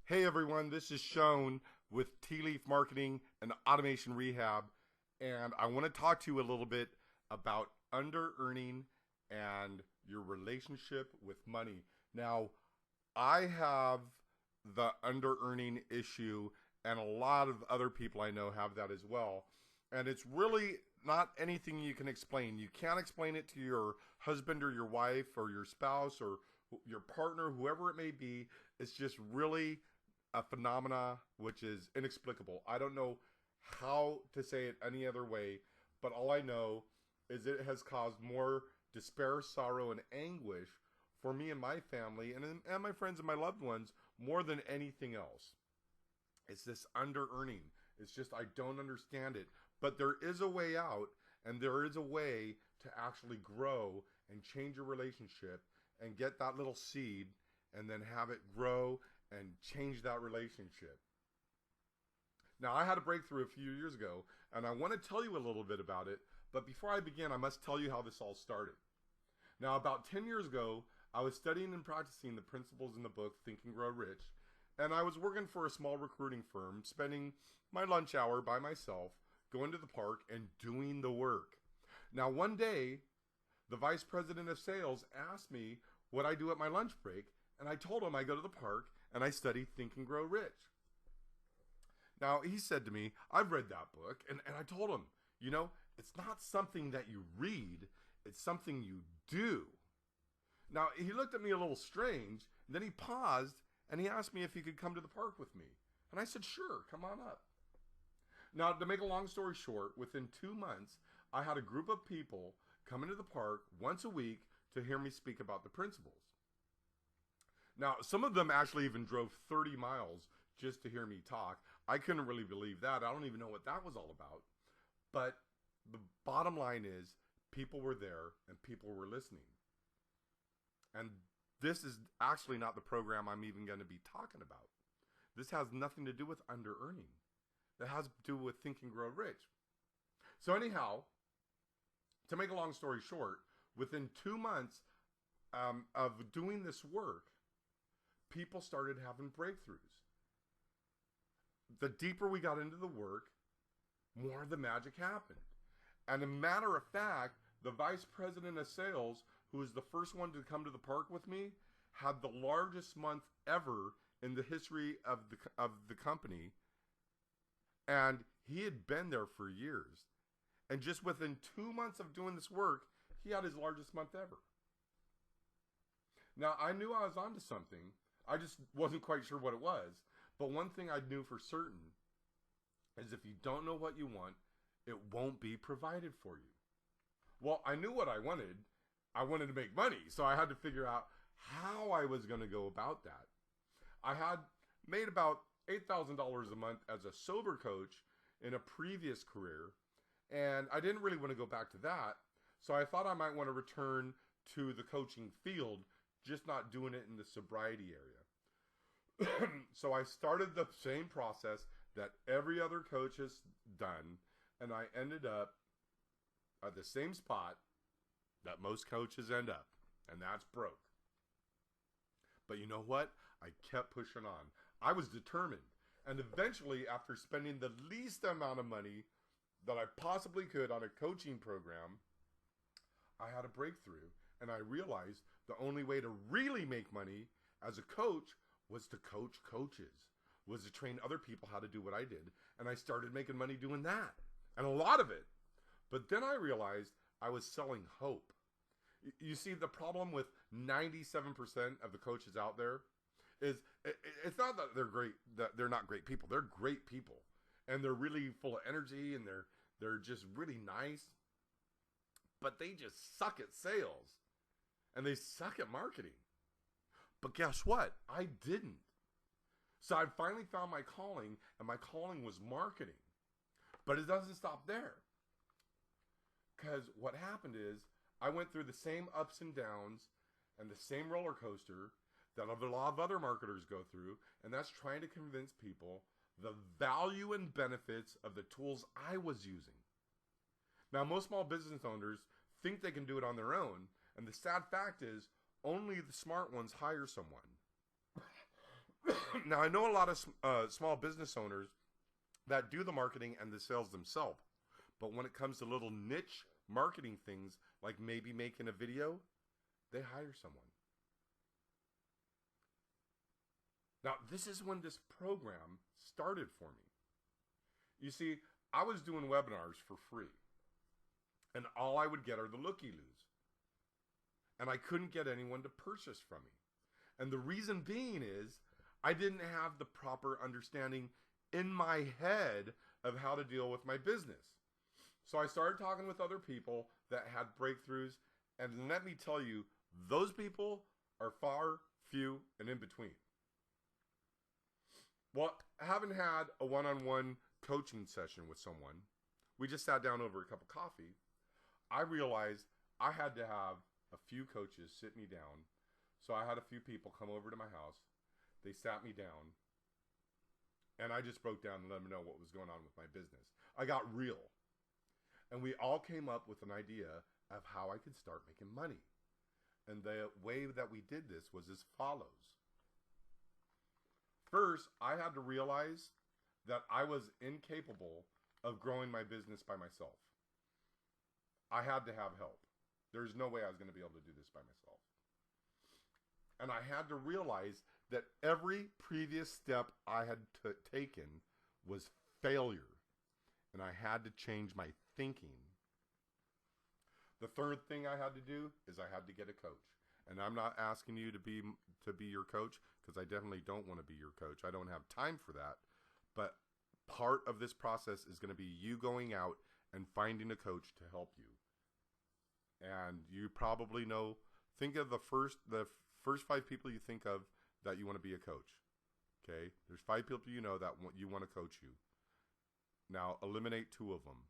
Hey everyone, this is Shone with Tea Leaf Marketing and Automation Rehab, and I want to talk to you a little bit about under earning and your relationship with money. Now, I have the under earning issue, and a lot of other people I know have that as well. And it's really not anything you can explain. You can't explain it to your husband or your wife or your spouse or your partner, whoever it may be. It's just really a phenomena which is inexplicable. I don't know how to say it any other way, but all I know is it has caused more despair, sorrow, and anguish for me and my family and my friends and my loved ones more than anything else. It's this under earning. It's just I don't understand it. But there is a way out, and there is a way to actually grow and change your relationship and get that little seed and then have it grow and change that relationship. Now, I had a breakthrough a few years ago, and I want to tell you a little bit about it. But before I begin, I must tell you how this all started. Now, about 10 years ago, I was studying and practicing the principles in the book Think and Grow Rich, and I was working for a small recruiting firm, spending my lunch hour by myself, going to the park and doing the work. Now, one day, the vice president of sales asked me what I do at my lunch break, and I told him I go to the park and I study Think and Grow Rich. Now, he said to me, I've read that book, and I told him, it's not something that you read, it's something you do. Now, he looked at me a little strange, and then he paused, and he asked me if he could come to the park with me. And I said, sure, come on up. Now, to make a long story short, within 2 months, I had a group of people come into the park once a week to hear me speak about the principles. Now, some of them actually even drove 30 miles just to hear me talk. I couldn't really believe that. I don't even know what that was all about. But the bottom line is, people were there and people were listening. And this is actually not the program I'm even going to be talking about. This has nothing to do with under earning. It has to do with Think and Grow Rich. So anyhow, to make a long story short, within 2 months of doing this work, people started having breakthroughs. The deeper we got into the work, more of the magic happened. And a matter of fact, the vice president of sales, who was the first one to come to the park with me, had the largest month ever in the history of the company. And he had been there for years. And just within 2 months of doing this work, he had his largest month ever. Now, I knew I was onto something. I just wasn't quite sure what it was. But one thing I knew for certain is if you don't know what you want, it won't be provided for you. Well, I knew what I wanted. I wanted to make money, so I had to figure out how I was going to go about that. I had made about $8,000 a month as a sober coach in a previous career, and I didn't really want to go back to that, so I thought I might want to return to the coaching field, just not doing it in the sobriety area. So I started the same process that every other coach has done, and I ended up at the same spot that most coaches end up, and that's broke. But you know what? I kept pushing on. I was determined. And eventually, after spending the least amount of money that I possibly could on a coaching program, I had a breakthrough. And I realized the only way to really make money as a coach was to coach coaches, was to train other people how to do what I did. And I started making money doing that, and a lot of it. But then I realized I was selling hope. You see, the problem with 97% of the coaches out there is it's not that they're great, that they're not great people. They're great people, and they're really full of energy, and they're just really nice. But they just suck at sales, and they suck at marketing. But guess what? I didn't. So I finally found my calling, and my calling was marketing. But it doesn't stop there. Because what happened is I went through the same ups and downs and the same roller coaster that a lot of other marketers go through, and that's trying to convince people the value and benefits of the tools I was using. Now, most small business owners think they can do it on their own, and the sad fact is only the smart ones hire someone. Now, I know a lot of small business owners that do the marketing and the sales themselves. But when it comes to little niche marketing things, like maybe making a video, they hire someone. Now, this is when this program started for me. You see, I was doing webinars for free, and all I would get are the looky-loos. And I couldn't get anyone to purchase from me. And the reason being is I didn't have the proper understanding in my head of how to deal with my business. So I started talking with other people that had breakthroughs, and let me tell you, those people are far, few, and in between. Well, having had a one-on-one coaching session with someone, we just sat down over a cup of coffee, I realized I had to have a few coaches sit me down. So I had a few people come over to my house. They sat me down, and I just broke down and let them know what was going on with my business. I got real. And we all came up with an idea of how I could start making money. And the way that we did this was as follows. First, I had to realize that I was incapable of growing my business by myself. I had to have help. There's no way I was going to be able to do this by myself. And I had to realize that every previous step I had taken was failure. And I had to change my thinking. The third thing I had to do is I had to get a coach. And I'm not asking you to be your coach, because I definitely don't want to be your coach. I don't have time for that. But part of this process is going to be you going out and finding a coach to help you. And you probably know, think of the first 5 people you think of that you want to be a coach. Okay? There's 5 people you know that you want to coach you. Now, eliminate 2 of them.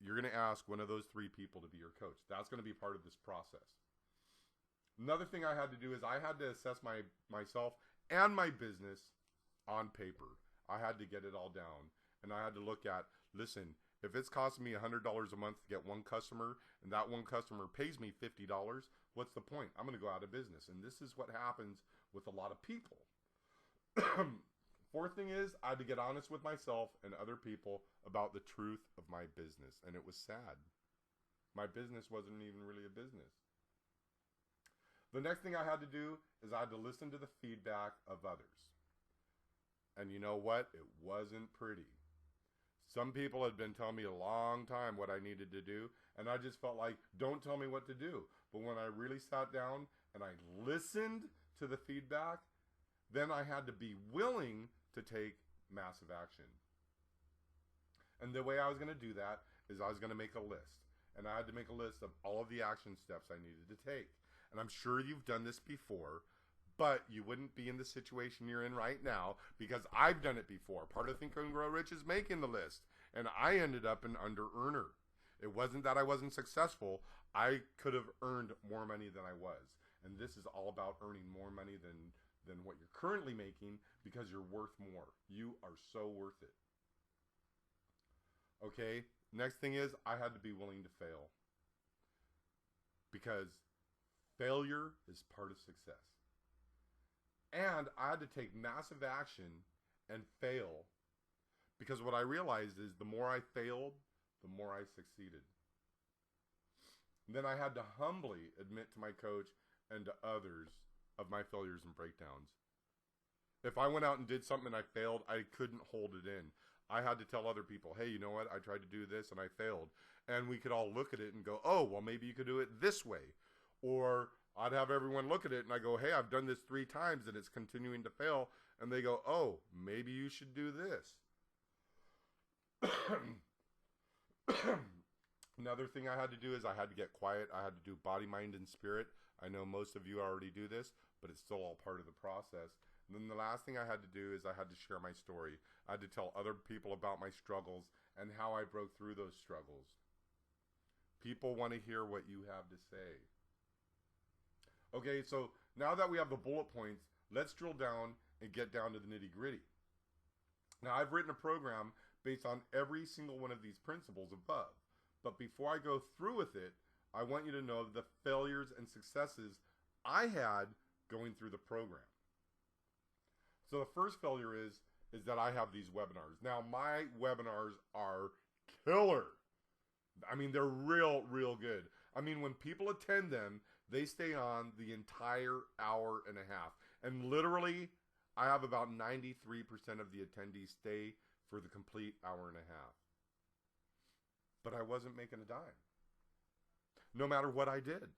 You're going to ask one of those 3 people to be your coach. That's going to be part of this process. Another thing I had to do is I had to assess myself and my business on paper. I had to get it all down. And I had to look at, listen, if it's costing me $100 a month to get one customer, and that one customer pays me $50, what's the point? I'm going to go out of business. And this is what happens with a lot of people. Fourth thing is, I had to get honest with myself and other people about the truth of my business. And it was sad. My business wasn't even really a business. The next thing I had to do is I had to listen to the feedback of others. And you know what? It wasn't pretty. Some people had been telling me a long time what I needed to do, and I just felt like, don't tell me what to do. But when I really sat down and I listened to the feedback, then I had to be willing to take massive action. And the way I was going to do that is I was going to make a list. And I had to make a list of all of the action steps I needed to take. And I'm sure you've done this before, but you wouldn't be in the situation you're in right now because I've done it before. Part of Think and Grow Rich is making the list. And I ended up an under-earner. It wasn't that I wasn't successful. I could have earned more money than I was. And this is all about earning more money than what you're currently making because you're worth more. You are so worth it. Okay, next thing is I had to be willing to fail. Because failure is part of success. And I had to take massive action and fail. Because what I realized is the more I failed, the more I succeeded. And then I had to humbly admit to my coach and to others of my failures and breakdowns. If I went out and did something and I failed, I couldn't hold it in. I had to tell other people, hey, you know what? I tried to do this and I failed. And we could all look at it and go, oh, well, maybe you could do it this way. Or I'd have everyone look at it and I go, hey, I've done this 3 times and it's continuing to fail. And they go, oh, maybe you should do this. Another thing I had to do is I had to get quiet. I had to do body, mind, and spirit. I know most of you already do this, but it's still all part of the process. And then the last thing I had to do is I had to share my story. I had to tell other people about my struggles and how I broke through those struggles. People want to hear what you have to say. Okay, so now that we have the bullet points, let's drill down and get down to the nitty-gritty. Now, I've written a program based on every single one of these principles above. But before I go through with it, I want you to know the failures and successes I had going through the program. So the first failure is that I have these webinars. Now my webinars are killer. I mean, they're real good. I mean, when people attend them, they stay on the entire hour and a half. And literally, I have about 93% of the attendees stay for the complete hour and a half. But I wasn't making a dime, no matter what I did.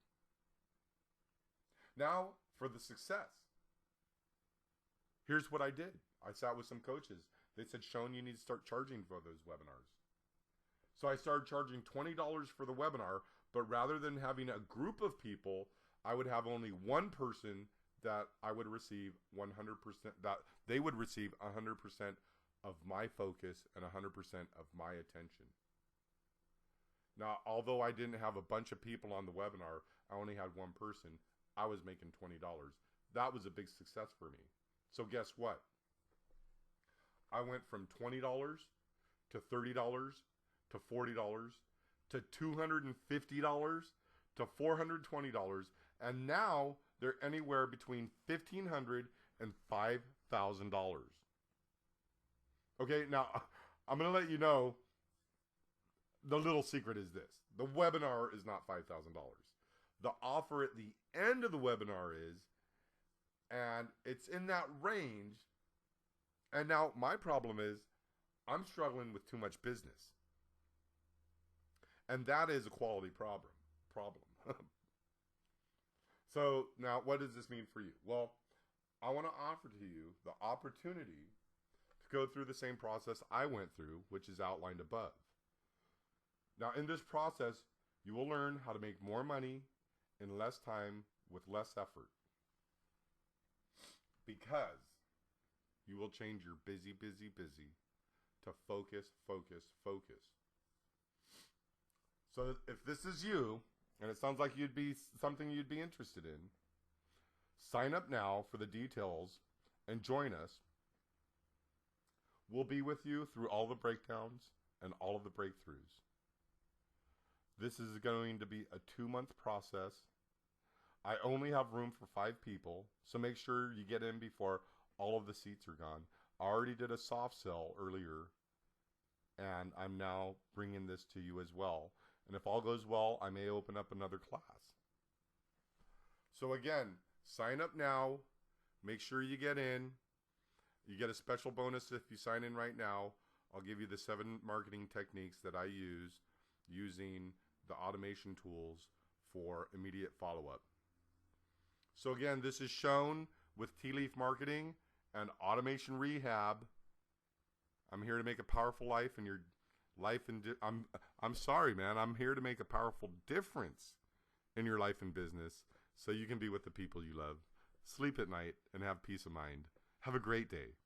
Now, for the success. Here's what I did. I sat with some coaches. They said, Sean, you need to start charging for those webinars. So I started charging $20 for the webinar, but rather than having a group of people, I would have only one person that I would receive 100%, that they would receive 100% of my focus and 100% of my attention. Now, although I didn't have a bunch of people on the webinar, I only had one person, I was making $20. That was a big success for me. So guess what? I went from $20 to $30 to $40 to $250 to $420, and now they're anywhere between $1,500 and $5,000. Okay, now I'm going to let you know the little secret is this. The webinar is not $5,000. The offer at the end of the webinar is, and it's in that range. And now my problem is I'm struggling with too much business. And that is a quality problem. So now what does this mean for you? Well, I want to offer to you the opportunity to go through the same process I went through, which is outlined above. Now in this process, you will learn how to make more money in less time with less effort. Because you will change your busy to focus. So if this is you, and it sounds like something you'd be interested in, sign up now for the details and join us. We'll be with you through all the breakdowns and all of the breakthroughs. This is going to be a 2-month process. I only have room for 5 people, so make sure you get in before all of the seats are gone. I already did a soft sell earlier, and I'm now bringing this to you as well. And if all goes well, I may open up another class. So again, sign up now. Make sure you get in. You get a special bonus if you sign in right now. I'll give you the 7 marketing techniques that I use using the automation tools for immediate follow-up. So again, this is shown with Tea Leaf Marketing and Automation Rehab. I'm here to make a powerful life in your life, and I'm sorry, man. I'm here to make a powerful difference in your life and business so you can be with the people you love. Sleep at night and have peace of mind. Have a great day.